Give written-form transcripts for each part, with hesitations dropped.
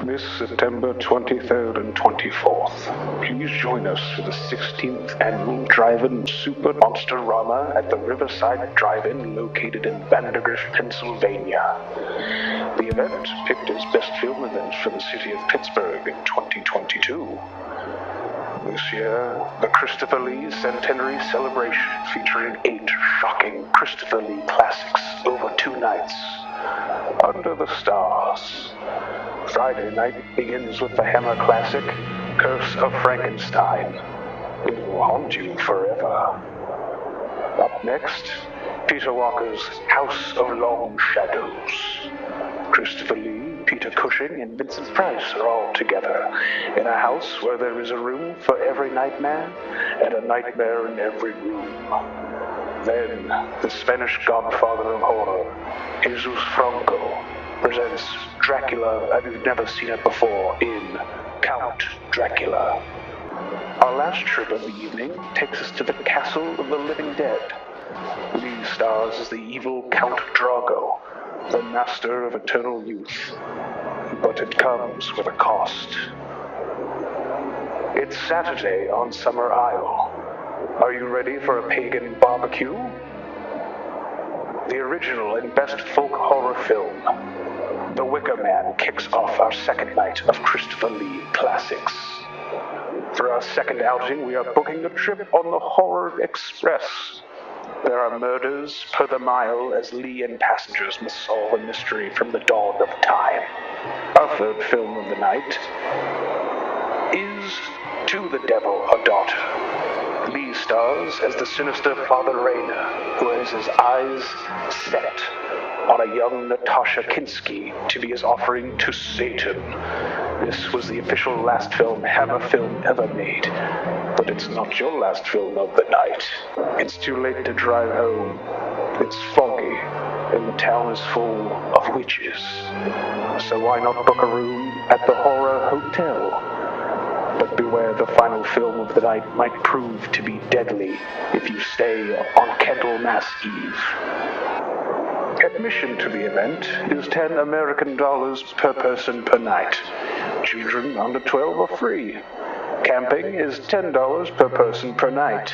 this September 23rd and 24th. Please join us for the 16th Annual Drive-In Super Monsterama at the Riverside Drive-In located in Vandergrift, Pennsylvania. The event picked as best film event for the city of Pittsburgh in 2022. This year, the Christopher Lee Centenary Celebration featuring 8 shocking Christopher Lee classics over 2 nights. Under the Stars. Friday night begins with the Hammer classic, Curse of Frankenstein. It will haunt you forever. Up next, Peter Walker's House of Long Shadows. Christopher Lee, Peter Cushing, and Vincent Price are all together in a house where there is a room for every nightmare and a nightmare in every room. Then, the Spanish godfather of horror, Jesus Franco, presents Dracula as you've never seen it before in Count Dracula. Our last trip of the evening takes us to the Castle of the Living Dead. Lee stars as the evil Count Drago, the master of eternal youth. But it comes with a cost. It's Saturday on Summer Isle. Are you ready for a pagan barbecue? The original and best folk horror film, The Wicker Man, kicks off our second night of Christopher Lee classics. For our second outing, we are booking a trip on the Horror Express. There are murders per the mile as Lee and passengers must solve a mystery from the dawn of time. Our third film of the night is To the Devil a Daughter. Lee stars as the sinister Father Rayner, who has his eyes set on a young Natasha Kinski to be his offering to Satan. This was the official last film Hammer Film ever made, but it's not your last film of the night. It's too late to drive home. It's foggy, and the town is full of witches. So why not book a room at the Horror Hotel? But beware, the final film of the night might prove to be deadly if you stay on Candlemas Eve. Admission to the event is $10 American per person per night. Children under 12 are free. Camping is $10 per person per night.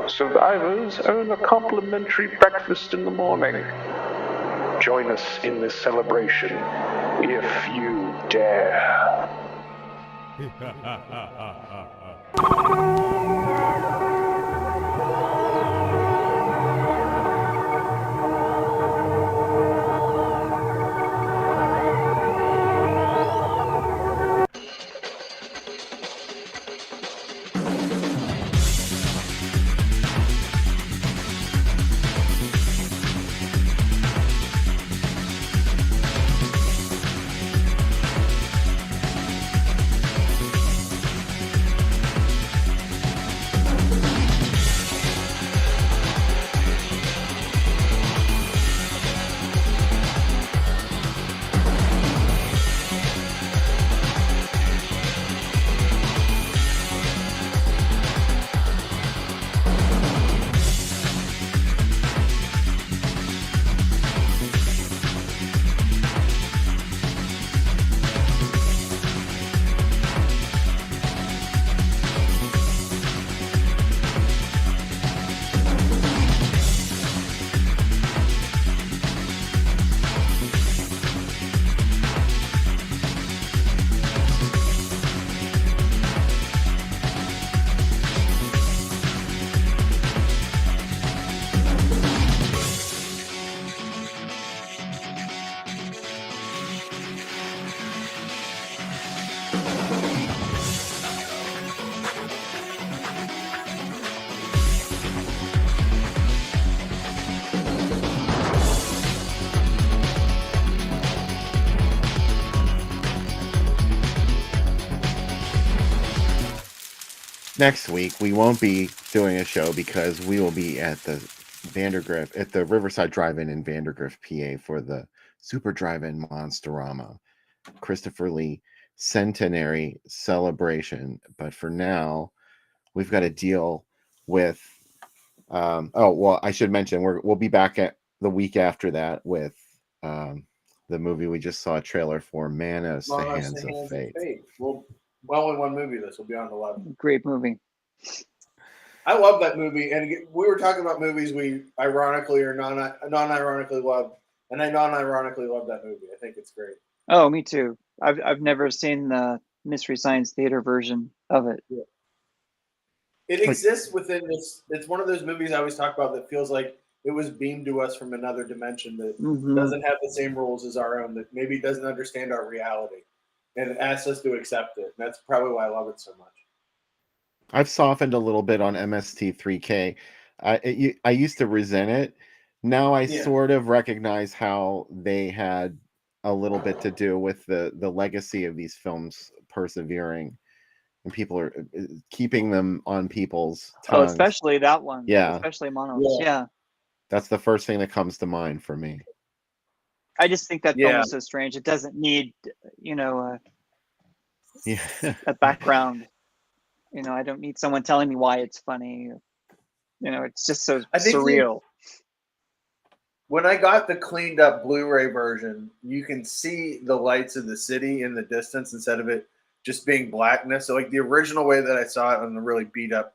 Survivors earn a complimentary breakfast in the morning. Join us in this celebration, if you dare. Next week, we won't be doing a show because we will be at the Riverside Drive-In in Vandergrift, PA for the Super Drive-In Monsterama Christopher Lee Centenary Celebration. But for now, we've got to deal with I should mention we'll be back at the week after that with the movie we just saw a trailer for, Manos, The Monarchs, Hands the of Hands of Fate. Fate. Well, only one movie. This will be on 11. Great movie. I love that movie, and we were talking about movies we ironically or non-ironically love, and I non-ironically love that movie. I think it's great. Oh, me too. I've never seen the Mystery Science Theater version of it. Yeah. It exists within this. It's one of those movies I always talk about that feels like it was beamed to us from another dimension that doesn't have the same rules as our own, that maybe doesn't understand our reality, and asks us to accept it. And that's probably why I love it so much. I've softened a little bit on MST3K. I used to resent it. Now I sort of recognize how they had a little bit to do with the legacy of these films persevering, and people are keeping them on people's tongues. Oh, especially that one. Yeah. Especially Monos. Yeah. That's the first thing that comes to mind for me. I just think that film is so strange. It doesn't need, a background. I don't need someone telling me why it's funny. It's just so surreal. When I got the cleaned up Blu-ray version, you can see the lights of the city in the distance instead of it just being blackness. So like the original way that I saw it on the really beat up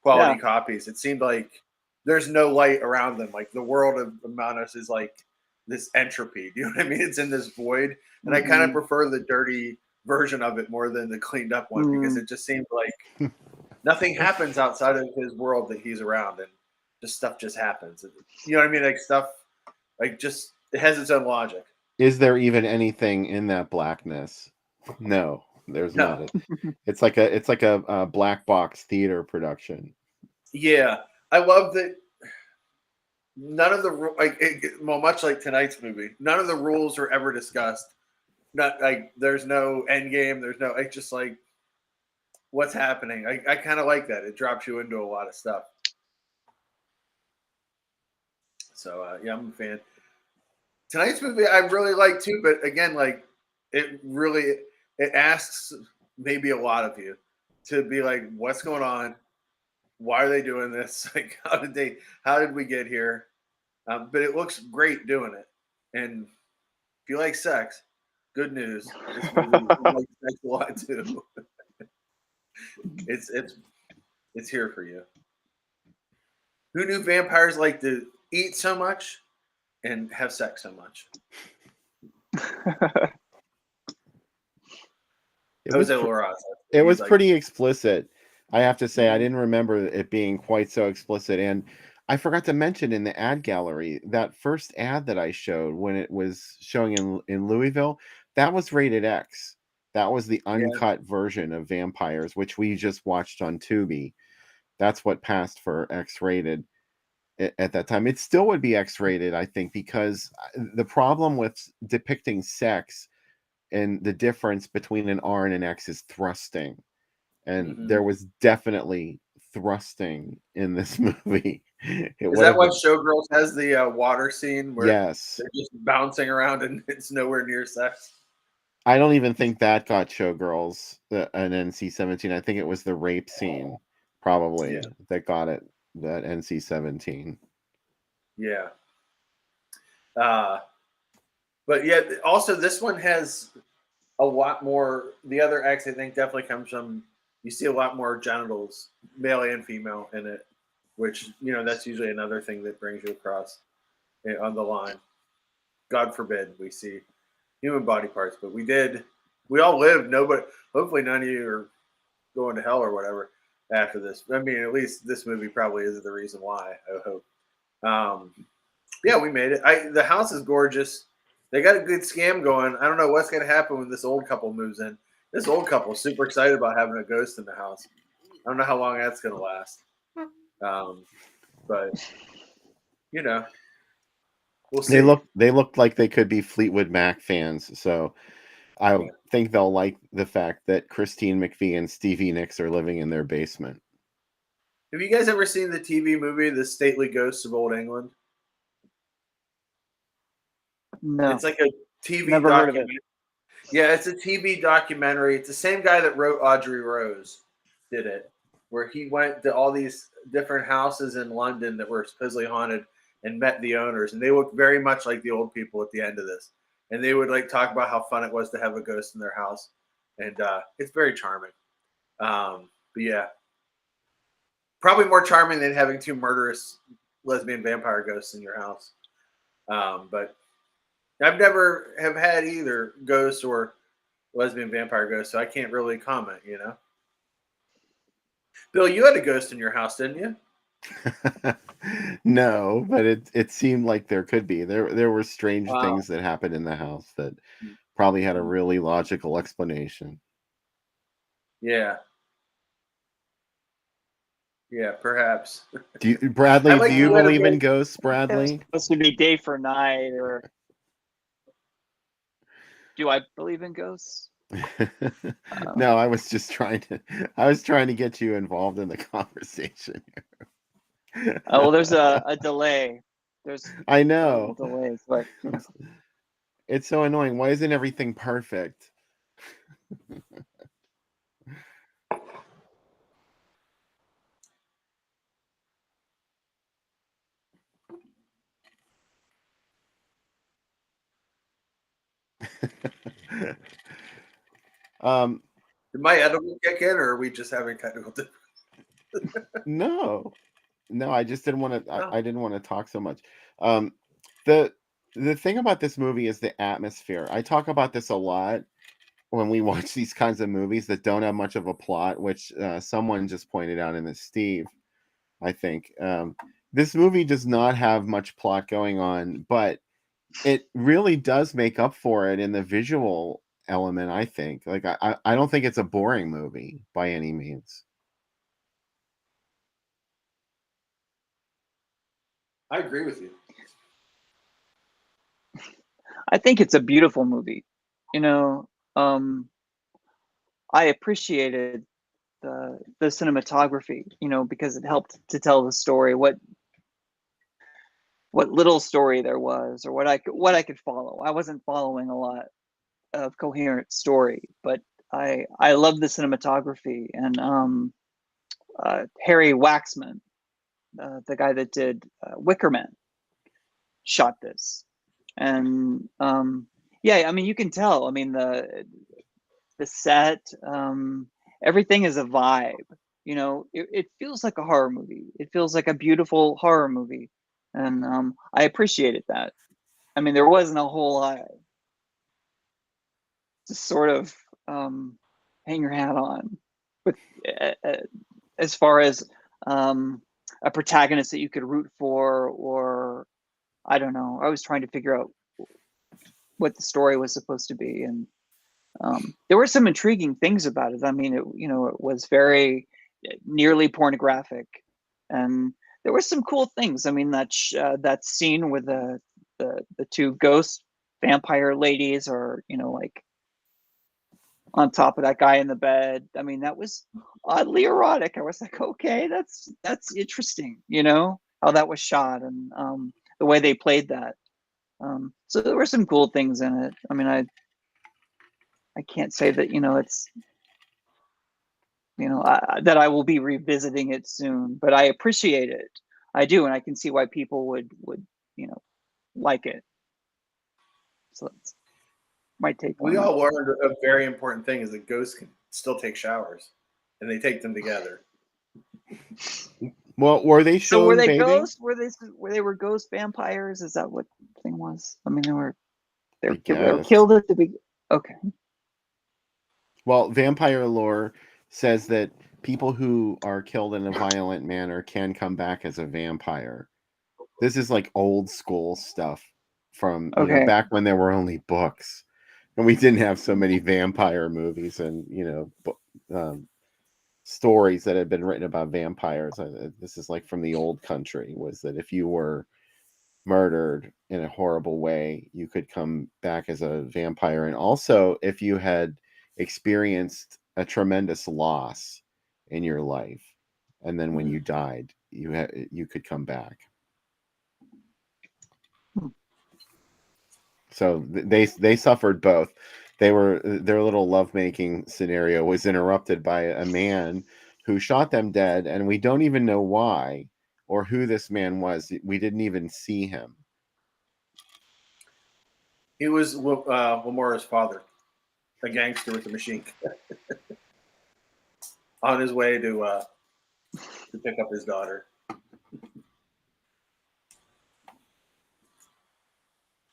quality copies, it seemed like there's no light around them. Like the world of Manos is like this entropy. Do you know what I mean? It's in this void. And I kind of prefer the dirty version of it more than the cleaned up one because it just seemed like nothing happens outside of his world that he's around, and just stuff just happens. You know what I mean? Like stuff, like just it has its own logic. Is there even anything in that blackness? No, there's not. It's like a black box theater production. Yeah, I love that. None of the much like tonight's movie, none of the rules are ever discussed. Not like there's no end game. There's no. It's just like what's happening. I kind of like that. It drops you into a lot of stuff. So I'm a fan. Tonight's movie I really like too, but again, like it asks maybe a lot of you to be like, what's going on? Why are they doing this? Like, how did we get here? But it looks great doing it. And if you like sex, good news. This movie likes sex a lot too. It's here for you. Who knew vampires like to eat so much and have sex so much? It was pretty explicit. I have to say, I didn't remember it being quite so explicit. And I forgot to mention in the ad gallery, that first ad that I showed when it was showing in Louisville, that was rated X. That was the uncut version of Vampyres, which we just watched on Tubi. That's what passed for X-rated at that time. It still would be X-rated, I think, because the problem with depicting sex and the difference between an R and an X is thrusting. And there was definitely thrusting in this movie. Is that why Showgirls has the water scene where they're just bouncing around and it's nowhere near sex? I don't even think that got Showgirls an NC-17. I think it was the rape scene probably that got it, that NC-17. Yeah. But yeah, also this one has a lot more. The other X, I think, definitely comes from, you see a lot more genitals, male and female, in it, which, that's usually another thing that brings you across on the line. God forbid we see human body parts, but we all live. Nobody, hopefully none of you are going to hell or whatever after this. I mean, at least this movie probably isn't the reason why, I hope. Yeah, we made it. The house is gorgeous. They got a good scam going. I don't know what's going to happen when this old couple moves in. This old couple is super excited about having a ghost in the house. I don't know how long that's going to last. But, we'll see. They looked like they could be Fleetwood Mac fans. So I think they'll like the fact that Christine McVie and Stevie Nicks are living in their basement. Have you guys ever seen the TV movie, The Stately Ghosts of Old England? No. It's like a TV Never heard of it. Yeah, it's a TV documentary. It's the same guy that wrote Audrey Rose did it, where he went to all these different houses in London that were supposedly haunted and met the owners. And they look very much like the old people at the end of this. and they would like talk about how fun it was to have a ghost in their house, and it's very charming. But yeah, probably more charming than having two murderous lesbian vampire ghosts in your house. But I've never have had either ghosts or lesbian vampire ghosts, so I can't really comment. Bill, you had a ghost in your house, didn't you? No, but it seemed like there could be. There were strange Wow. things that happened in the house that probably had a really logical explanation. Yeah. Yeah, perhaps. Bradley, do you believe in bit... ghosts, Bradley? It's supposed to be day for night, or do I believe in ghosts? No, I was trying to get you involved in the conversation here. Well, there's a delay. I know. Delays, but it's so annoying. Why isn't everything perfect? Did my edible kick in, or are we just having technical difficulties? No, I just didn't want to. I didn't want to talk so much. The thing about this movie is the atmosphere. I talk about this a lot when we watch these kinds of movies that don't have much of a plot, which someone just pointed out in this, Steve, I think. This movie does not have much plot going on, but it really does make up for it in the visual element, I think. Like, I don't think it's a boring movie by any means. I agree with you. I think it's a beautiful movie. I appreciated the cinematography, because it helped to tell the story, what little story there was, or what I could follow. I wasn't following a lot of coherent story, but I love the cinematography. And Harry Waxman, the guy that did Wicker Man, shot this. And yeah, I mean, you can tell. I mean, the set, everything is a vibe. It feels like a horror movie. It feels like a beautiful horror movie, and I appreciated that. I mean, there wasn't a whole lot to sort of hang your hat on, with as far as a protagonist that you could root for, or I don't know. I was trying to figure out what the story was supposed to be, and there were some intriguing things about it. I mean, it was very nearly pornographic, and there were some cool things. I mean, that scene with the two ghost vampire ladies, or like on top of that guy in the bed. I mean, that was oddly erotic. I was like, okay, that's interesting. How that was shot, and the way they played that. So there were some cool things in it. I mean, I can't say that it's that I will be revisiting it soon, but I appreciate it. I do, and I can see why people would like it. So that's my take. We all learned a very important thing: is that ghosts can still take showers, and they take them together. Well, were they shown? So were they bathing? ghosts? Were they ghost vampires? Is that what the thing was? I mean, they were killed at the beginning. Okay. Well, vampire lore says that people who are killed in a violent manner can come back as a vampire. This is like old school stuff from back when there were only books, and we didn't have so many vampire movies and stories that had been written about vampires. This is like from the old country, was that if you were murdered in a horrible way, you could come back as a vampire. And also, if you had experienced a tremendous loss in your life, and then when you died, you could come back. So they suffered both. Their little lovemaking scenario was interrupted by a man who shot them dead, and we don't even know why or who this man was. We didn't even see him. He was Lamora's father, a gangster with a machine gun, on his way to pick up his daughter.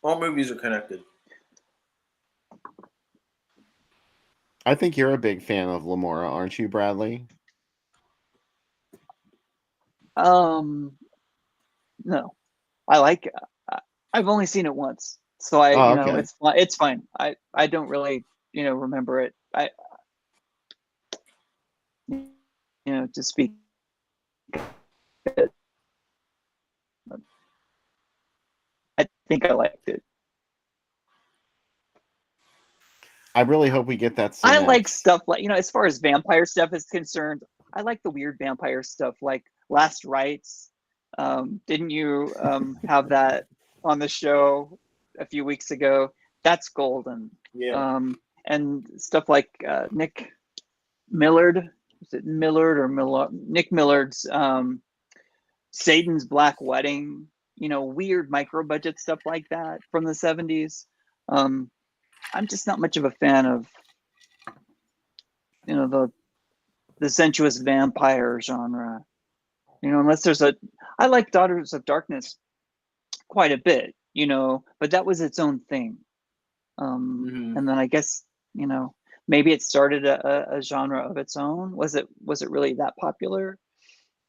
All movies are connected. I think you're a big fan of Lamora, aren't you, Bradley? No, I like. I've only seen it once, so Oh, okay. it's fine. I don't really remember it. To speak. I think I liked it. I really hope we get that. I like stuff like, as far as vampire stuff is concerned, I like the weird vampire stuff like Last Rites. Didn't you have that on the show a few weeks ago? That's golden. Yeah. And stuff like Nick Millard, is it Millard or Millard? Nick Millard's Satan's Black Wedding, weird micro budget stuff like that from the 70s. I'm just not much of a fan of the sensuous vampire genre, unless there's I like Daughters of Darkness quite a bit, but that was its own thing. And then I guess, maybe it started a genre of its own. Was it really that popular?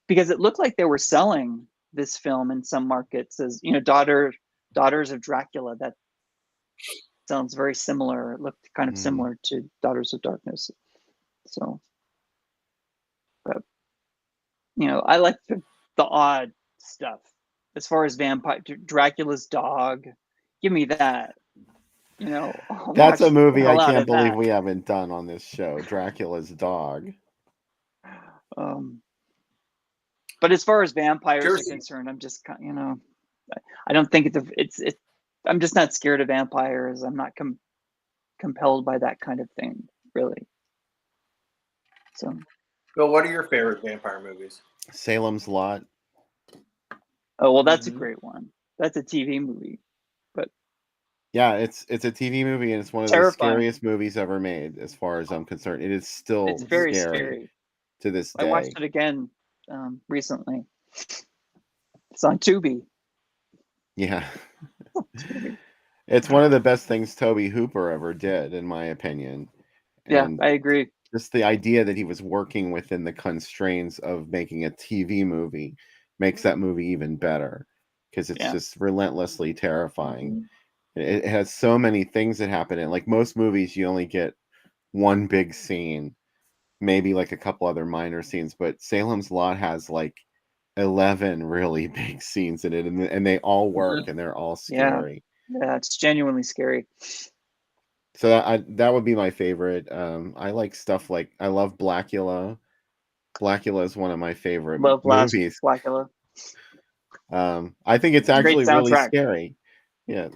Because it looked like they were selling this film in some markets as, Daughters of Dracula. That sounds very similar. It looked kind of similar to Daughters of Darkness. So, but I like the odd stuff. As far as vampire, Dracula's dog, give me that. That's a movie I hell out can't of believe that. we haven't done on this show. Dracula's dog. But as far as vampires Jersey. are concerned, I'm just I don't think it's I'm just not scared of vampires. I'm not compelled by that kind of thing, really. So, Bill, what are your favorite vampire movies? Salem's Lot. oh well, that's a great one. That's a TV movie. But yeah, it's a TV movie, and it's one of the scariest movies ever made, as far as I'm concerned. It is still it's very scary to this day. I watched it again recently. It's on Tubi. Yeah. It's one of the best things Toby Hooper ever did, in my opinion. And yeah, I agree. Just the idea that he was working within the constraints of making a TV movie makes that movie even better, because it's just relentlessly terrifying. It has so many things that happen. And like most movies, you only get one big scene, maybe like a couple other minor scenes, but Salem's Lot has like 11 really big scenes in it, and they all work, and they're all scary. Yeah, it's genuinely scary. So that would be my favorite. I like stuff like, I love Blackula. Blackula is one of my favorite movies. Blackula. I think it's actually really scary. Yeah.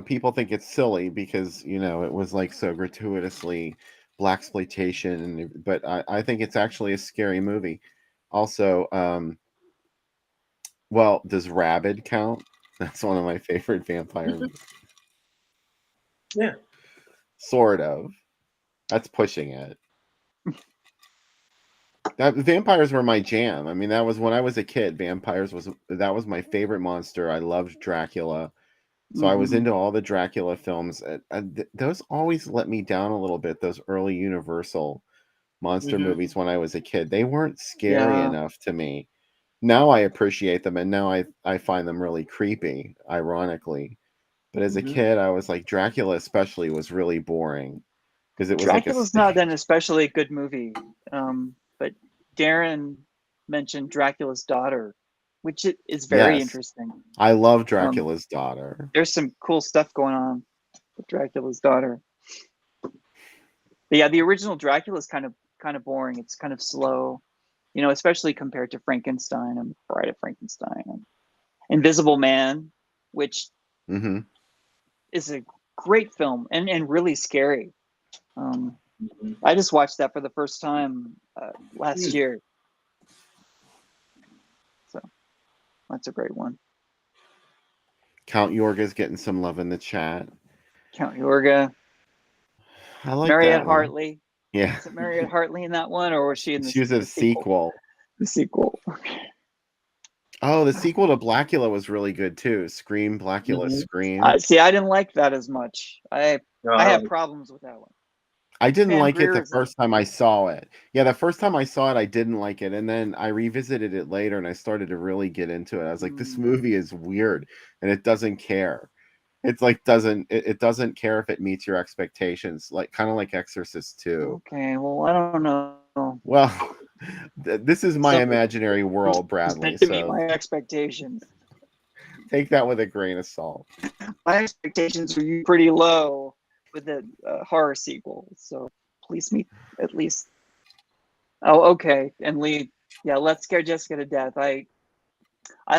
People think it's silly because it was like so gratuitously blaxploitation, but I think it's actually a scary movie. Also, well, does Rabid count? That's one of my favorite vampire movies. Yeah. Sort of. That's pushing it. Vampires were my jam. I mean, that was when I was a kid. Vampires was my favorite monster. I loved Dracula. So I was into all the Dracula films. Those always let me down a little bit, those early Universal monster movies when I was a kid. They weren't scary enough to me. Now I appreciate them, and now I find them really creepy, ironically. But as a kid, I was like, Dracula especially was really boring, because it was Dracula's not an especially good movie. But Darren mentioned Dracula's Daughter, which is very interesting. I love Dracula's Daughter. There's some cool stuff going on with Dracula's Daughter. But yeah, the original Dracula is kind of boring. It's kind of slow, especially compared to Frankenstein and Bride of Frankenstein and Invisible Man, which is a great film and really scary. I just watched that for the first time last year. So that's a great one. Count Yorga's getting some love in the chat. Count Yorga. I like Mariette that one. Hartley. Yeah. Is it Mariette Hartley in that one, or was she in She was a the sequel? sequel. The sequel. Oh, the sequel to Blackula was really good too. Scream, Blackula, Mhm. Scream. See, I didn't like that as much. I have problems with that one. I didn't like it the Vampyres. first time I saw it. Yeah, the first time I saw it, I didn't like it. And then I revisited it later and I started to really get into it. I was like, this movie is weird and it doesn't care. It's like it doesn't care if it meets your expectations, like kind of like Exorcist 2. Okay, well, I don't know. Well, this is my So- imaginary world, Bradley. To meet So my expectations. take that with a grain of salt. My expectations were pretty low with the horror sequel, so please meet at least. Oh, okay. And Lee, yeah, Let's Scare Jessica to Death. I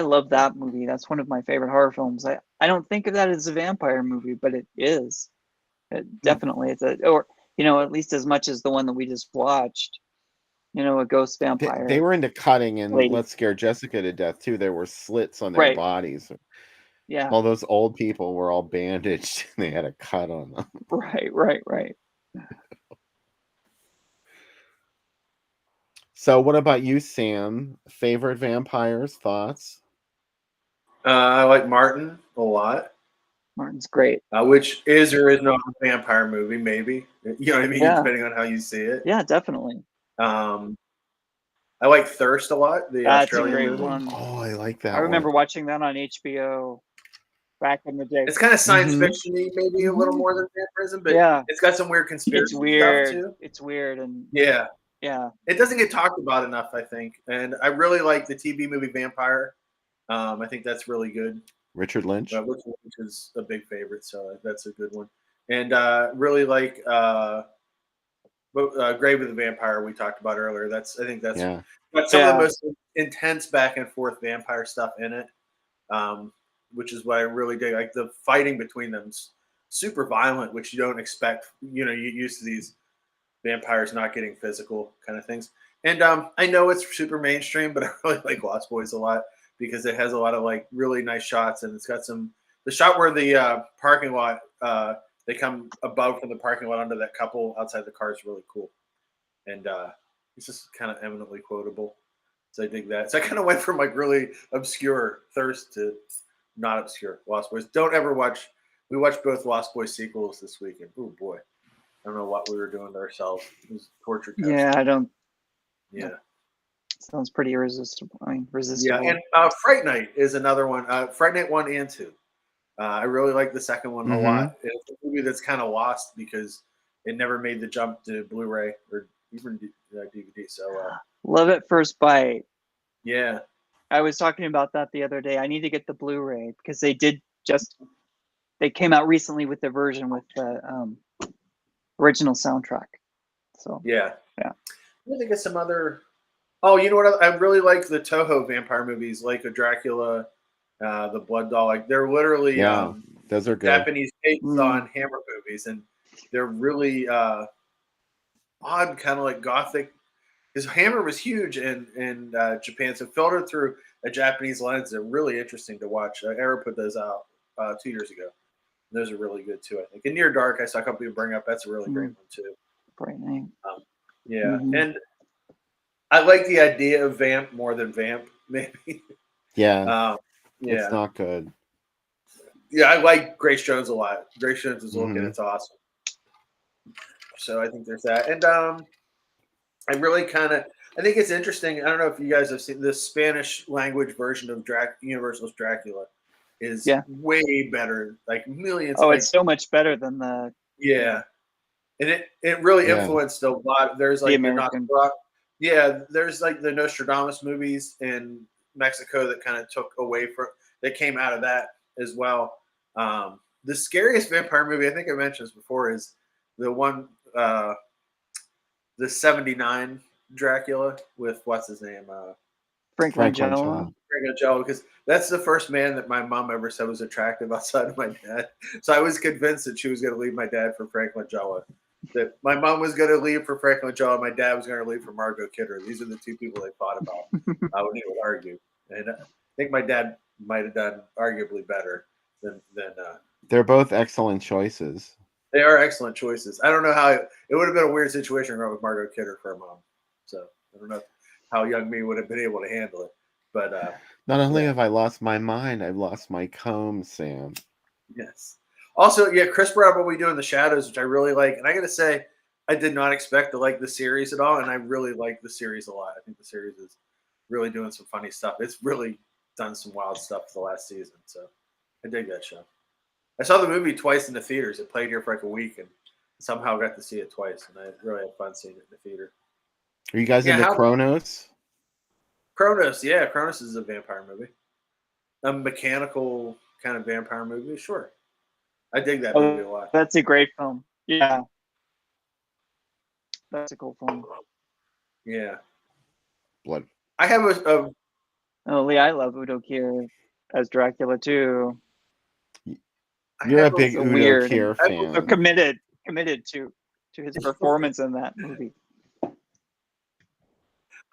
love that movie. That's one of my favorite horror films. I don't think of that as a vampire movie, but it is. It definitely is or at least as much as the one that we just watched. A ghost vampire. They were into cutting and lady. Let's Scare Jessica to Death too. There were slits on their bodies. Yeah. All those old people were all bandaged and they had a cut on them. Right. So what about you, Sam? Favorite vampires, thoughts? I like Martin a lot. Martin's great. Which is or is not a vampire movie, maybe. You know what I mean? Yeah. Depending on how you see it. Yeah, definitely. I like Thirst a lot. The That's Australian a great movie. one. Oh, I like that. I remember watching that on HBO back in the day. It's kind of science fiction-y, maybe a little more than vampirism, but it's got some weird conspiracy stuff too. It's weird and yeah. It doesn't get talked about enough, I think. And I really like the TV movie Vampire. I think that's really good. Richard Lynch. Which is a big favorite, so that's a good one. And really like Grave of the Vampire we talked about earlier. I think that's got some of the most intense back and forth vampire stuff in it, which is what I really dig. Like the fighting between them's super violent, which you don't expect. You're used to these vampires not getting physical kind of things. And I know it's super mainstream, but I really like Lost Boys a lot because it has a lot of like really nice shots, and it's got the shot where the parking lot they come above from the parking lot onto that couple outside the car is really cool, and it's just kind of eminently quotable. So I dig that. So I kind of went from like really obscure Thirst to not obscure Lost Boys. Don't ever watch. We watched both Lost Boys sequels this weekend. Oh boy, I don't know what we were doing to ourselves. It was torture. Yeah, I don't. Yeah. Sounds pretty irresistible. Resistible. Yeah, and Fright Night is another one. Fright Night 1 and 2. I really like the second one a lot. It's a movie that's kind of lost because it never made the jump to Blu-ray or even DVD. So Love at First Bite. Yeah. I was talking about that the other day. I need to get the Blu-ray because they came out recently with the version with the original soundtrack. So yeah. I think of some other. Oh, you know what? I really like the Toho vampire movies, like a Dracula, the Blood Doll. Like they're literally those are good. Japanese takes on Hammer movies, and they're really odd, kind of like gothic. His Hammer was huge in Japan, so filtered through a Japanese lens. They're really interesting to watch. Arrow put those out 2 years ago. Those are really good too, I think. And Near Dark, I saw a couple people bring up. That's a really great one too. Great name. And I like the idea of vamp more than vamp, maybe. Yeah. It's not good. Yeah, I like Grace Jones a lot. Grace Jones is looking; it's awesome. So I think there's that, and I really I think it's interesting. I don't know if you guys have seen the Spanish language version of Universal's Dracula is way better, like millions. Oh, it's so much better than the and it really influenced a lot. There's like there's like the Nostradamus movies in Mexico that kind of took away from that came out of that as well. The scariest vampire movie, I think I mentioned this before, is the one the 79 Dracula with what's his name? Frank Langella. Frank Langella, because that's the first man that my mom ever said was attractive outside of my dad. So I was convinced that she was going to leave my dad for Frank Langella. That my mom was going to leave for Frank Langella, my dad was going to leave for Margot Kidder. These are the two people they fought about. I would even argue, and I think my dad might have done arguably better. than They're both excellent choices. they are excellent choices. I don't know how it would have been a weird situation growing with Margot Kidder for a mom. So I don't know how young me would have been able to handle it. But Not only yeah. have I lost my mind, I've lost my comb, Sam. Yes. Also, yeah, Chris brought up What We Do in the Shadows, which I really like. And I got to say, I did not expect to like the series at all. And I really like the series a lot. I think the series is really doing some funny stuff. It's really done some wild stuff for the last season. So I dig that show. I saw the movie twice in the theaters. It played here for like a week and somehow got to see it twice. And I really had fun seeing it in the theater. Are you guys into Kronos? Kronos, yeah. Kronos is a vampire movie. A mechanical kind of vampire movie, sure. I dig that movie a lot. That's a great film. Yeah. That's a cool film. Yeah. Blood. I have a Oh, Lee, I love Udo Kier as Dracula too. You're a big Udo weird Kier fan. So committed to his performance in that movie.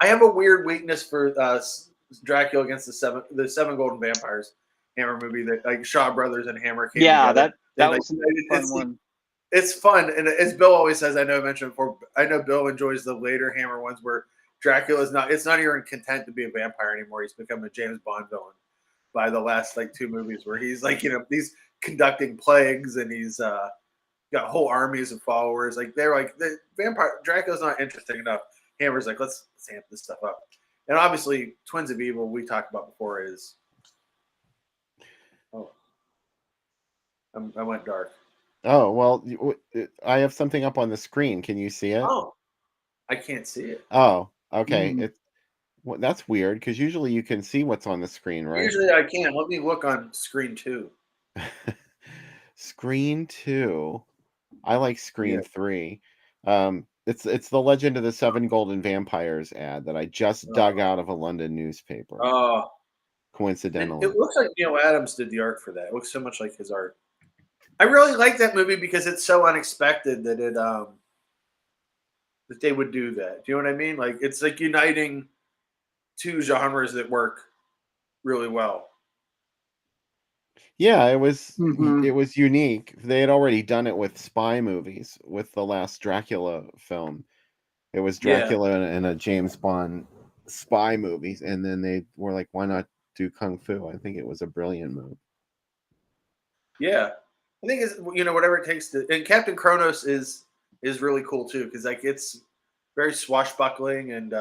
I have a weird weakness for Dracula against the seven Golden Vampires Hammer movie that like Shaw Brothers and Hammer came together. That was a fun one. It's fun, and as Bill always says, I know I mentioned before. I know Bill enjoys the later Hammer ones where Dracula is not. It's not even content to be a vampire anymore. He's become a James Bond villain by the last like two movies, where he's like he's conducting plagues and he's got whole armies of followers. Like they're like the vampire Dracula's not interesting enough. Hammer's like let's amp this stuff up, and obviously Twins of Evil we talked about before is. Oh, I went dark. Oh, well, I have something up on the screen. Can you see it? Oh, I can't see it. Oh, okay. That's weird because usually you can see what's on the screen, right? Usually I can. Let me look on screen 2. Screen 2. I like screen 3. It's the Legend of the Seven Golden Vampires ad that I just dug out of a London newspaper. Oh, coincidentally. It looks like Neil Adams did the art for that. It looks so much like his art. I really like that movie because it's so unexpected that that they would do that. Do you know what I mean? Like it's like uniting two genres that work really well. Yeah, it was unique. They had already done it with spy movies with the last Dracula film. It was Dracula and a James Bond spy movies, and then they were like, why not do Kung Fu? I think it was a brilliant move. Yeah. I think it's whatever it takes to, and Captain Kronos is really cool too because like it's very swashbuckling and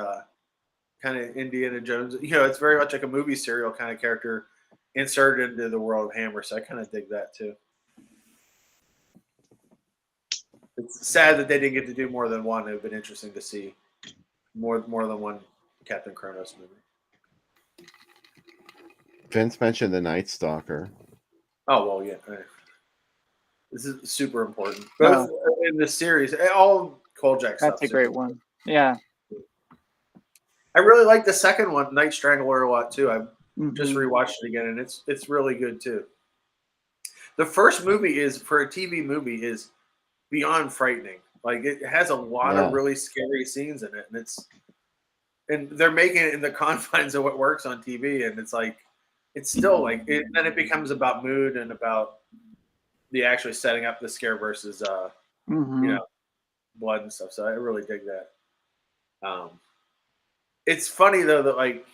kind of Indiana Jones. It's very much like a movie serial kind of character inserted into the world of Hammer. So I kind of dig that too. It's sad that they didn't get to do more than one. It would have been interesting to see more than one Captain Kronos movie. Vince mentioned the Night Stalker. Oh well, yeah. This is super important. Both in the series, all Kolchak stuff. That's a great one. Yeah. I really like the second one, Night Strangler, a lot too. I just rewatched it again, and it's really good too. The first movie for a TV movie is beyond frightening. Like it has a lot of really scary scenes in it, and they're making it in the confines of what works on TV, and it's like it's still like then it becomes about mood and about the actually setting up the scare versus blood and stuff. So I really dig that. It's funny though that like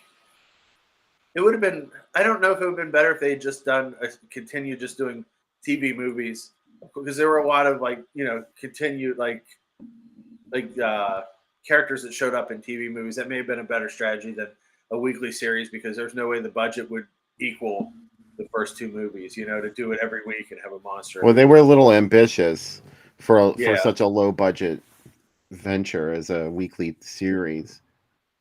it would have been. I don't know if it would have been better if they had just continued just doing TV movies because there were a lot of continued characters that showed up in TV movies. That may have been a better strategy than a weekly series because there's no way the budget would equal the first two movies, to do it every week and have a monster. Well, they were a little ambitious for such a low budget venture as a weekly series.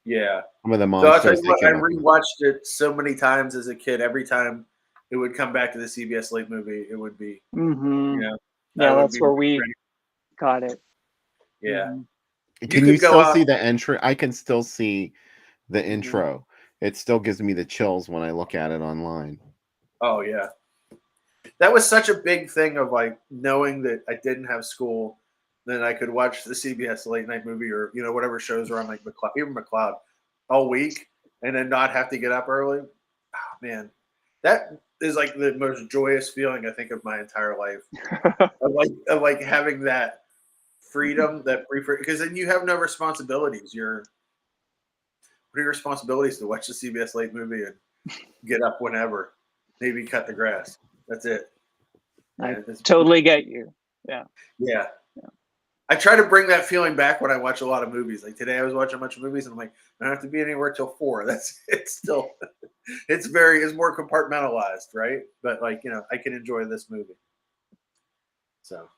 Yeah. Some of the monsters. So I rewatched it so many times as a kid. Every time it would come back to the CBS late movie, it would be, yeah, that's where we got it. Yeah. Can you still see the entry? I can still see the intro. It still gives me the chills when I look at it online. Oh yeah, that was such a big thing of like knowing that I didn't have school, then I could watch the CBS late night movie or whatever shows are on like McCloud all week, and then not have to get up early. Oh man, that is like the most joyous feeling I think of my entire life. of like having that freedom, that free, because then you have no responsibilities. What are your responsibilities? To watch the CBS late movie and get up whenever, maybe cut the grass. That's it. I totally get you. Yeah. Yeah. I try to bring that feeling back when I watch a lot of movies. Like today, I was watching a bunch of movies, and I'm like, I don't have to be anywhere till 4. It's still, it's more compartmentalized, right? But like, I can enjoy this movie. So,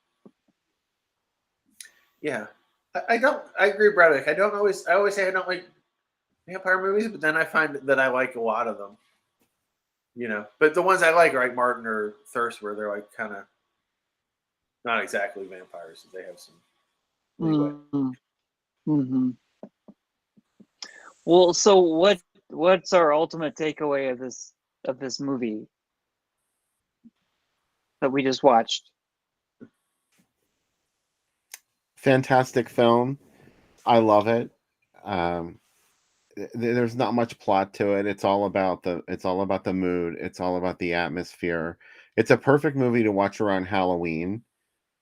yeah, I agree, Brad. Like, I always say I don't like vampire movies, but then I find that I like a lot of them. But the ones I like are like Martin or Thirst, where they're like kind of not exactly vampires. They have some leeway. Mm-hmm. Well, so what's our ultimate takeaway of this movie that we just watched? Fantastic film. I love it. There's not much plot to it. It's all about the mood. It's all about the atmosphere. It's a perfect movie to watch around Halloween.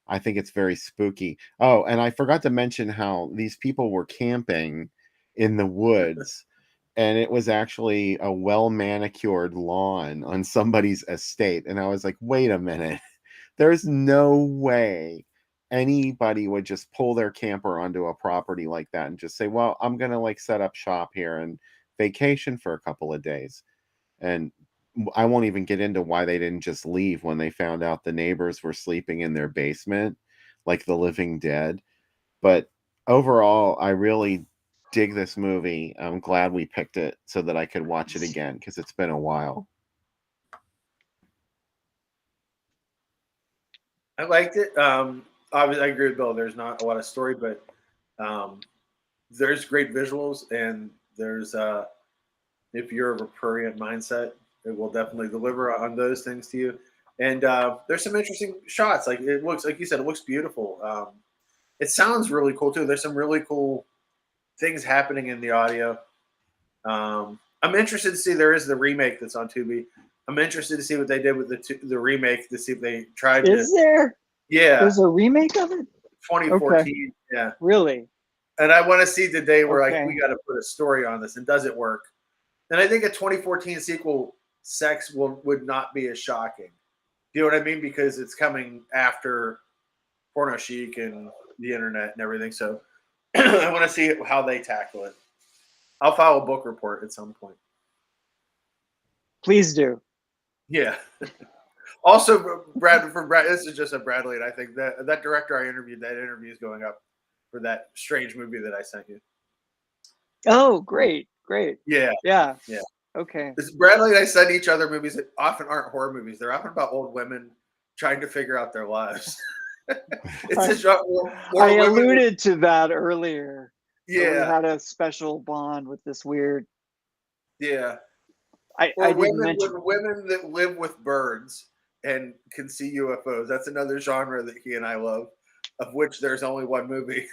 I think it's very spooky. Oh, and I forgot to mention how these people were camping in the woods, and it was actually a well-manicured lawn on somebody's estate. And I was like, wait a minute. There's no way anybody would just pull their camper onto a property like that and just say, well, I'm going to like set up shop here and vacation for a couple of days. And I won't even get into why they didn't just leave when they found out the neighbors were sleeping in their basement like the living dead. But overall, I really dig this movie. I'm glad we picked it so that I could watch it again because it's been a while. I liked it. Obviously, I agree with Bill. There's not a lot of story, but there's great visuals, and there's if you're of a prurient mindset, it will definitely deliver on those things to you. And there's some interesting shots. Like it looks, like you said, it looks beautiful. It sounds really cool too. There's some really cool things happening in the audio. I'm interested to see, there is the remake that's on Tubi. I'm interested to see what they did with the remake, to see if they tried Is there? Yeah. There's a remake of it? 2014. Okay. Yeah. Really? And I want to see the day where Okay. like we got to put a story on this, and does it work? And I think a 2014 sequel, Sex, would not be as shocking. Do you know what I mean? Because it's coming after Porno Chic and the internet and everything. So I want to see how they tackle it. I'll file a book report at some point. Please do. Yeah. Also, Brad, this is just a Bradley, and I think that director I interviewed, that interview is going up for that strange movie that I sent you. Oh, great. Yeah. Okay. Bradley and I send each other movies that often aren't horror movies. They're often about old women trying to figure out their lives. It's a genre. I alluded to that earlier. Yeah. So we had a special bond with this weird. Yeah. I didn't mention women that live with birds and can see UFOs. That's another genre that he and I love, of which there's only one movie.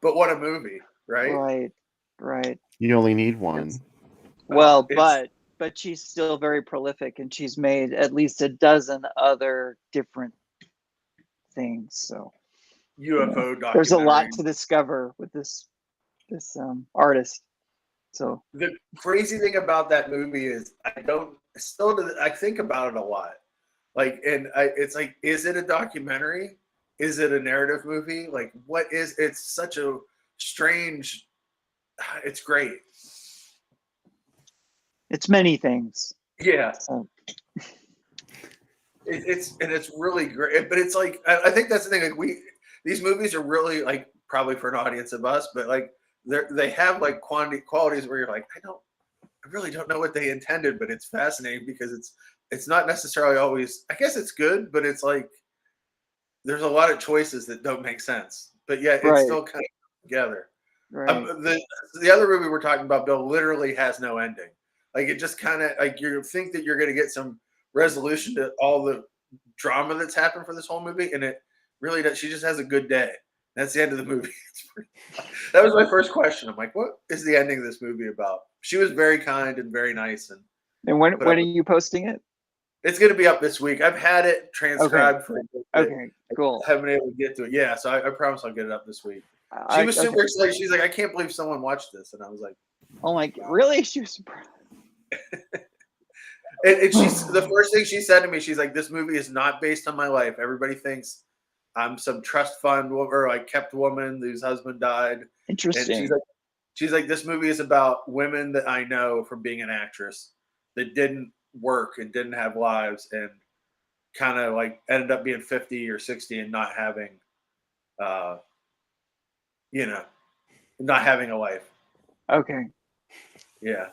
But what a movie, right? Right. You only need one. Well, but she's still very prolific, and she's made at least a dozen other different things. So UFO documentary. There's a lot to discover with this artist. So the crazy thing about that movie is I think about it a lot. Like, and it's like, is it a documentary? Is it a narrative movie? Like, what is? It's such a strange. It's great. It's many things. Yeah. So. It's really great, but it's like I think that's the thing. Like these movies are really like probably for an audience of us, but like they have like qualities where you're like, I really don't know what they intended, but it's fascinating because it's not necessarily always. I guess it's good, but it's like there's a lot of choices that don't make sense, but yet it's still kind of together. Right. The other movie we're talking about, Bill, literally has no ending. Like it just kind of like you think that you're going to get some resolution to all the drama that's happened for this whole movie, and it really does. She just has a good day. That's the end of the movie. That was my first question. I'm like, what is the ending of this movie about? She was very kind and very nice, and And when Put up are you posting it? It's going to be up this week. I've had it transcribed for a bit. Okay, cool. I haven't been able to get to it. Yeah, so I promise I'll get it up this week. She was super excited. She's like, I can't believe someone watched this. And I was like, oh my God, really? She was surprised. and she's the first thing she said to me, she's like, this movie is not based on my life. Everybody thinks I'm some trust fund or like kept woman whose husband died. Interesting. And she's like, this movie is about women that I know from being an actress that didn't work and didn't have lives and kind of like ended up being 50 or 60 and not having not having a life. Okay. Yeah,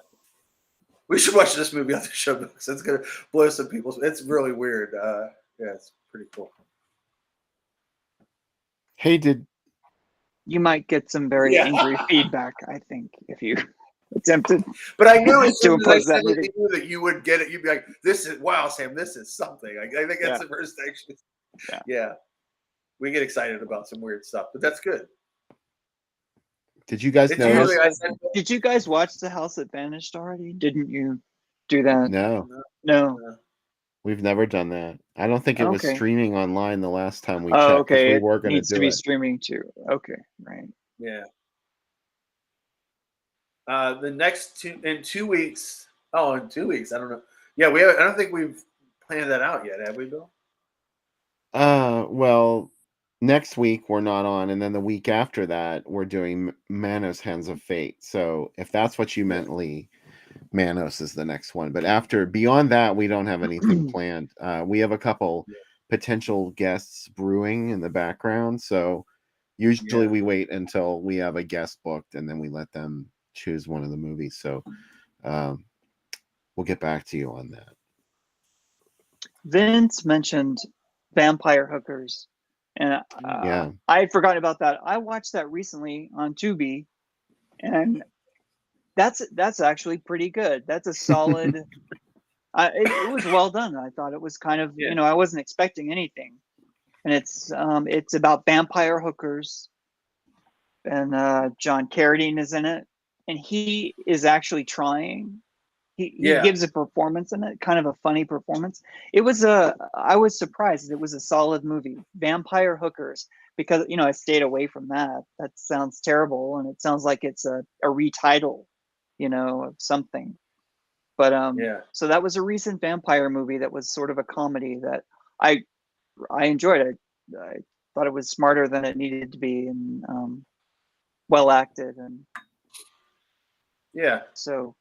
we should watch this movie on the show because it's gonna blow some people's. It's really weird. Yeah, it's pretty cool. Hey, you might get some very angry feedback, I think, if you attempted. But I knew as soon to as I oppose that said it movie. to you that you would get it. You'd be like, "This is wow, Sam. This is something." I think that's the first thing. Yeah, we get excited about some weird stuff, but that's good. did you guys It's notice? usually I said, Did you guys watch The House That Vanished already? Didn't you do that? No, we've never done that. I don't think it was Okay. streaming online the last time we Oh, checked. okay. We were It going needs to do be it. streaming too. Okay, right. Yeah. The next in 2 weeks. Oh, in 2 weeks. I don't know. Yeah, I don't think we've planned that out yet, have we, Bill? Well, next week we're not on, and then the week after that we're doing Manos Hands of Fate. So if that's what you meant, Lee, Manos is the next one. But beyond that, we don't have anything planned. We have a couple potential guests brewing in the background. So usually we wait until we have a guest booked, and then we let them choose one of the movies. So we'll get back to you on that. Vince mentioned Vampire Hookers, and I had forgotten about that. I watched that recently on Tubi, and that's actually pretty good. That's a solid. It was well done. I thought it was kind of I wasn't expecting anything, and it's about vampire hookers, and John Carradine is in it, and he is actually trying. He gives a performance in it, kind of a funny performance. I was surprised. It was a solid movie, Vampire Hookers, because I stayed away from that. That sounds terrible, and it sounds like it's a retitle, of something. But so that was a recent vampire movie that was sort of a comedy that I enjoyed. I thought it was smarter than it needed to be, and well acted, and so.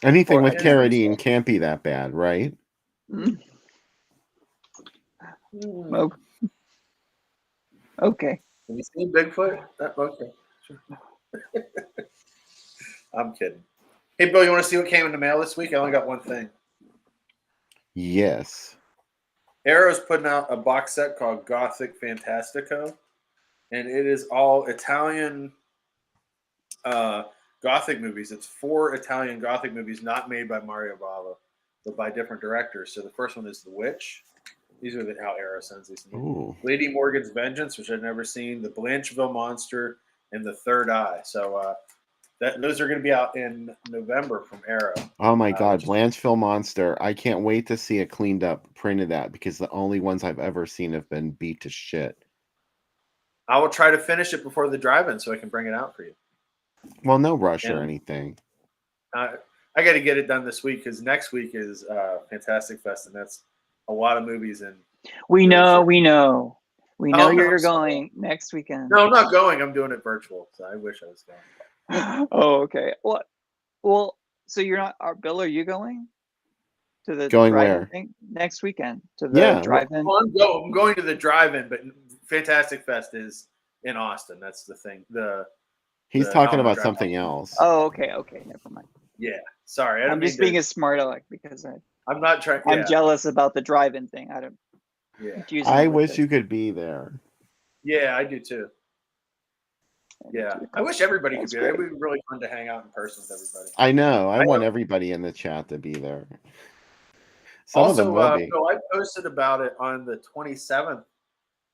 Anything with Carradine can't be that bad, right? Okay. Have you seen Bigfoot? Okay. Sure. I'm kidding. Hey, Bill, you want to see what came in the mail this week? I only got one thing. Yes. Arrow's putting out a box set called Gothic Fantastico, and it is all Italian Gothic movies. It's 4 Italian Gothic movies not made by Mario Bava, but by different directors. So the first one is The Witch. These are how Arrow sends these to me. Lady Morgan's Vengeance, which I've never seen. The Blancheville Monster, and The Third Eye. So those are going to be out in November from Arrow. Oh my God, Blancheville Monster! I can't wait to see a cleaned up print of that because the only ones I've ever seen have been beat to shit. I will try to finish it before the drive-in so I can bring it out for you. Well, no rush or anything. I got to get it done this week because next week is Fantastic Fest, and that's a lot of movies. And we know you're going next weekend. No, I'm not going. I'm doing it virtual. So I wish I was going. Oh, okay. Well, so you're not. Bill, are you going to the drive-in thing next weekend to the drive-in? Well, I'm going to the drive-in, but Fantastic Fest is in Austin. That's the thing. He's talking about something else. Oh, okay, never mind. Yeah, sorry. I'm just being a smart aleck because I'm not trying. I'm jealous about the drive-in thing. I don't. Yeah. I wish you could be there. Yeah, I do too. Yeah, I wish everybody could be there. It would be really fun to hang out in person with everybody. I know. I want everybody in the chat to be there. Some of them will be. So I posted about it on the 27th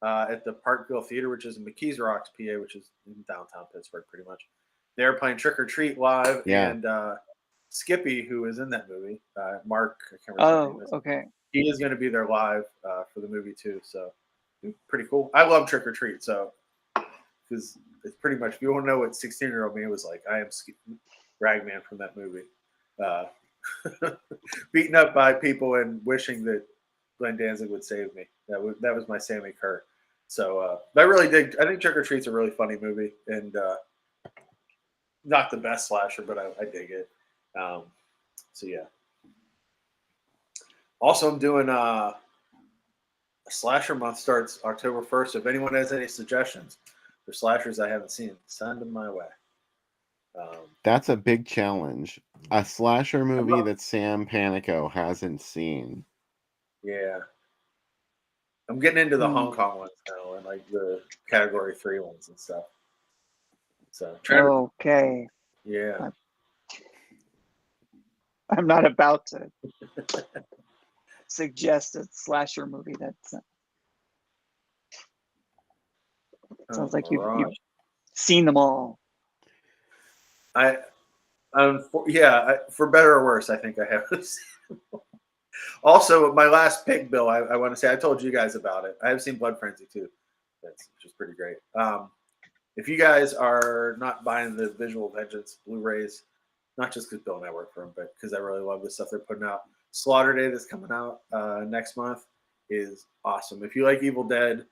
at the Parkville Theater, which is in McKees Rocks, PA, which is in downtown Pittsburgh, pretty much. they were playing Trick or Treat live, Yeah. and Skippy, who is in that movie, Mark, I can't remember his name is. Okay. He is going to be there live for the movie too. So pretty cool. I love Trick or Treat, so because it's pretty much, if you want to know what 16-year-old me was like, I am Ragman from that movie. Beaten up by people and wishing that Glenn Danzig would save me. That was my Sammy Kerr. So I really dig. I think Trick or Treat's a really funny movie, and not the best slasher, but I dig it. So yeah. Also, I'm doing a slasher month starts October 1st. If anyone has any suggestions for slashers I haven't seen, send them my way. That's a big challenge. A slasher movie that Sam Panico hasn't seen. Yeah. I'm getting into the Hong Kong ones now, and like the Category 3 ones and stuff. So okay. Yeah. I'm not about to suggest a slasher movie that's sounds like you've seen them all. For better or worse, I think I have seen them all. Also, my last pick, Bill, I want to say, I told you guys about it. I have seen Blood Frenzy too. That's just pretty great. If you guys are not buying the Visual Vengeance Blu-rays, not just because Bill and I work for them, but because I really love the stuff they're putting out. Slaughter Day that's coming out next month is awesome. If you like Evil Dead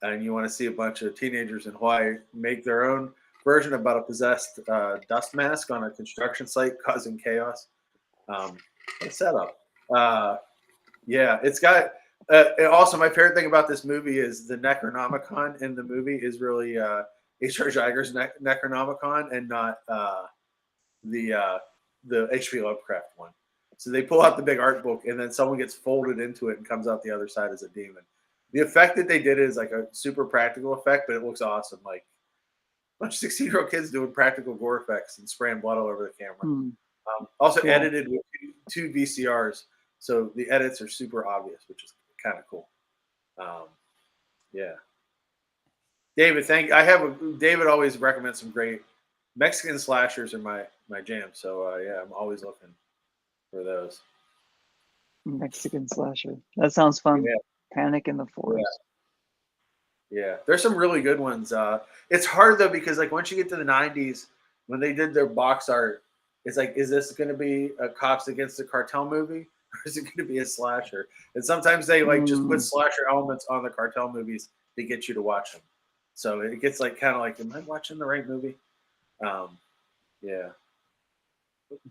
and you want to see a bunch of teenagers in Hawaii make their own version about a possessed dust mask on a construction site causing chaos, it's set up. Yeah, it's got. Also, my favorite thing about this movie is the Necronomicon in the movie is really H.R. Giger's Necronomicon and not the H.P. Lovecraft one. So they pull out the big art book, and then someone gets folded into it and comes out the other side as a demon. The effect that they did is like a super practical effect, but it looks awesome. Like a bunch of 16-year-old kids doing practical gore effects and spraying blood all over the camera. Also edited with two VCRs, so the edits are super obvious, which is kind of cool. Yeah. David, David always recommends some great Mexican slashers are my jam. So yeah, I'm always looking for those. Mexican slasher. That sounds fun. Yeah. Panic in the Forest. Yeah, there's some really good ones. It's hard though because like once you get to the 90s, when they did their box art, it's like, is this going to be a Cops Against the Cartel movie, or is it going to be a slasher? And sometimes they like just put slasher elements on the cartel movies to get you to watch them. So it gets like kind of like, am I watching the right movie? Yeah.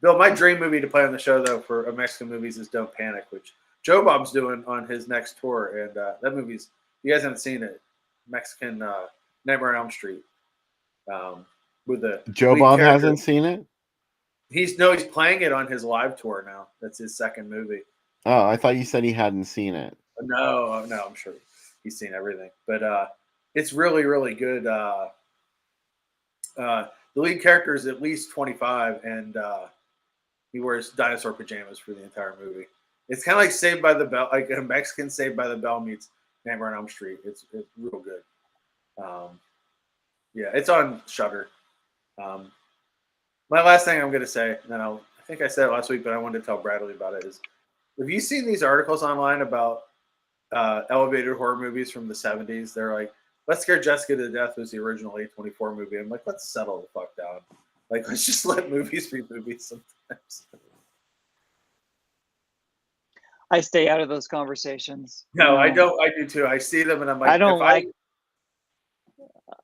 Bill, my dream movie to play on the show though for Mexican movies is Don't Panic, which Joe Bob's doing on his next tour, and that movie's, you guys haven't seen it, Mexican Nightmare on Elm Street. With the Joe Bob hasn't seen it? He's playing it on his live tour now. That's his second movie. Oh, I thought you said he hadn't seen it. No, I'm sure he's seen everything. But it's really, really good. The lead character is at least 25, and he wears dinosaur pajamas for the entire movie. It's kind of like Saved by the Bell, like a Mexican Saved by the Bell meets Nightmare on Elm Street. It's real good. Yeah, it's on Shudder. My last thing I'm going to say, and I think I said it last week, but I wanted to tell Bradley about it, is have you seen these articles online about elevated horror movies from the 70s? They're like, Let's Scare Jessica to Death was the original A24 movie. I'm like, let's settle the fuck down. Like, let's just let movies be movies sometimes. I stay out of those conversations. No, I don't. I do too. I see them and I'm like, I don't like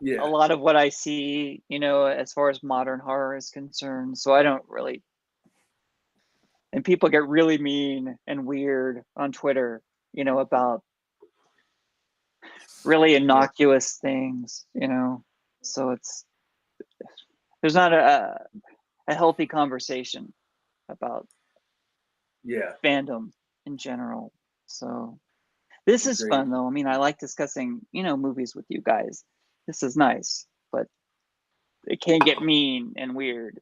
a lot of what I see, as far as modern horror is concerned. So I don't really. And people get really mean and weird on Twitter, about really innocuous things, So there's not a healthy conversation about fandom in general. So this is fun though. I mean, I like discussing, movies with you guys. This is nice, but it can get mean and weird,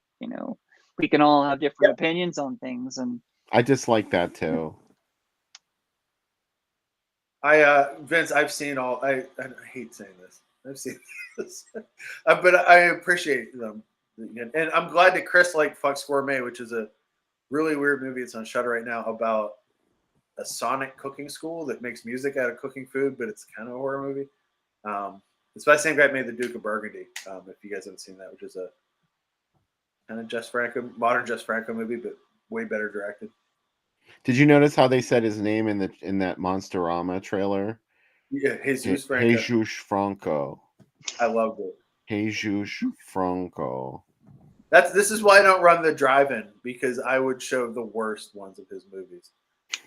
We can all have different opinions on things, and I just like that too. Vince, I've seen I hate saying this. I've seen this, but I appreciate them. And I'm glad that Chris liked Fucks Gourmet, which is a really weird movie. It's on Shudder right now about a Sonic cooking school that makes music out of cooking food, but it's kind of a horror movie. It's by the same guy who made The Duke of Burgundy, if you guys haven't seen that, which is a kind of modern Jess Franco movie, but way better directed. Did you notice how they said his name in that Monsterama trailer? Yeah, Jesus Franco. Jesus Franco. I loved it. Jesus Franco. This is why I don't run the drive-in, because I would show the worst ones of his movies.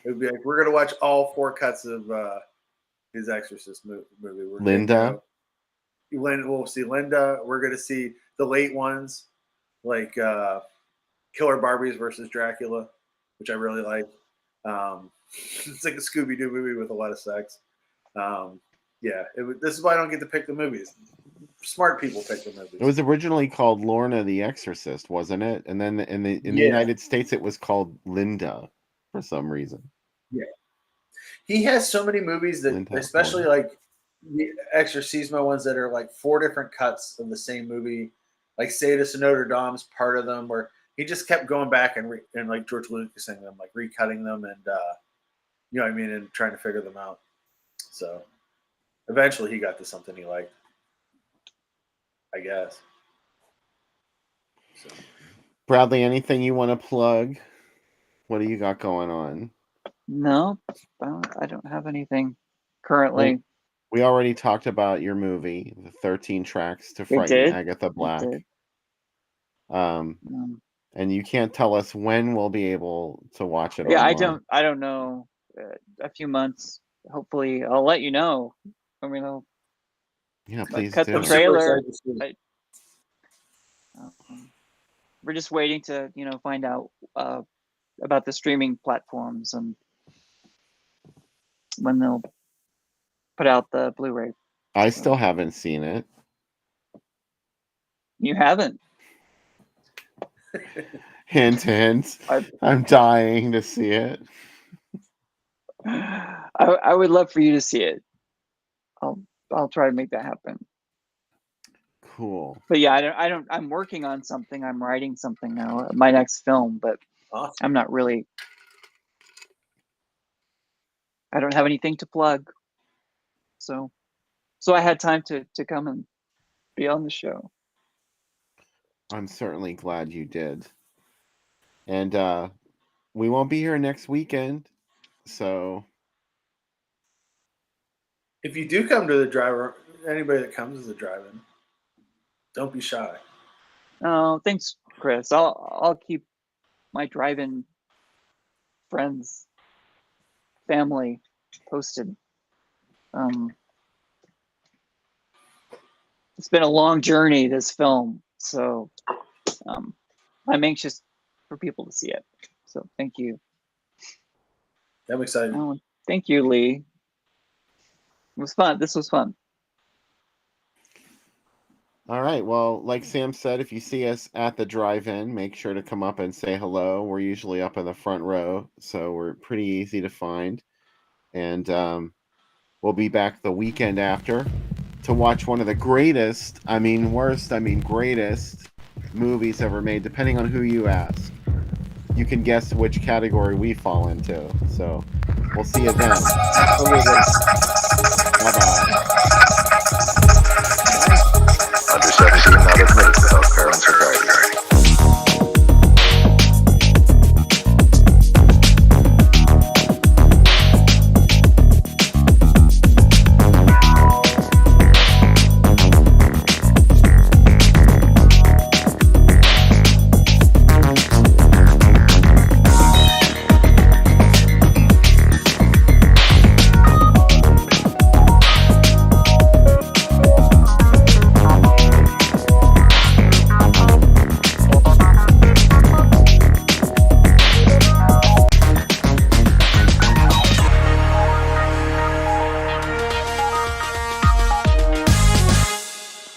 It would be like, we're going to watch all 4 cuts of his Exorcist movie. Linda? We'll see Linda. We're going to see the late ones, like Killer Barbies versus Dracula, which I really like. It's like a Scooby-Doo movie with a lot of sex. This is why I don't get to pick the movies. Smart people pick the movies. It was originally called Lorna the Exorcist, wasn't it? And then in the United States, it was called Linda for some reason. Yeah, he has so many movies that, Linda, especially like the Exorcismo ones that are like 4 different cuts of the same movie, like Sadist of Notre Dame's part of them, where he just kept going back and like George Lucas saying them, like recutting them, and you know what I mean, and trying to figure them out. So eventually, he got to something he liked, I guess. So. Bradley, anything you want to plug? What do you got going on? No, I don't have anything currently. We already talked about your movie, the 13 tracks to frighten Agatha Black. And you can't tell us when we'll be able to watch it. Yeah, online. I don't know. A few months. Hopefully, I'll let you know. I mean, please cut do. the trailer. We're just waiting to find out about the streaming platforms and when they'll put out the Blu-ray. I still haven't seen it. You haven't? Hint, hint. I'm dying to see it. I would love for you to see it. I'll try to make that happen. Cool. But yeah, I'm working on something. I'm writing something now, my next film, but awesome. I'm not really. I don't have anything to plug. So I had time to come and be on the show. I'm certainly glad you did. And we won't be here next weekend, so if you do come to the driver, anybody that comes to the drive-in, don't be shy. Oh, thanks, Chris. I'll keep my drive-in friends, family posted. It's been a long journey, this film, so I'm anxious for people to see it. So thank you. I'm excited. Oh, thank you, Lee. It was fun. This was fun. All right. Well, like Sam said, if you see us at the drive-in, make sure to come up and say hello. We're usually up in the front row, so we're pretty easy to find. And we'll be back the weekend after to watch one of the greatest, greatest movies ever made, depending on who you ask. You can guess which category we fall into. So we'll see you then. Bye-bye. Under 17, not admitted without parents or guardian.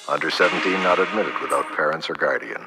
Under 17, not admitted without parents or guardian.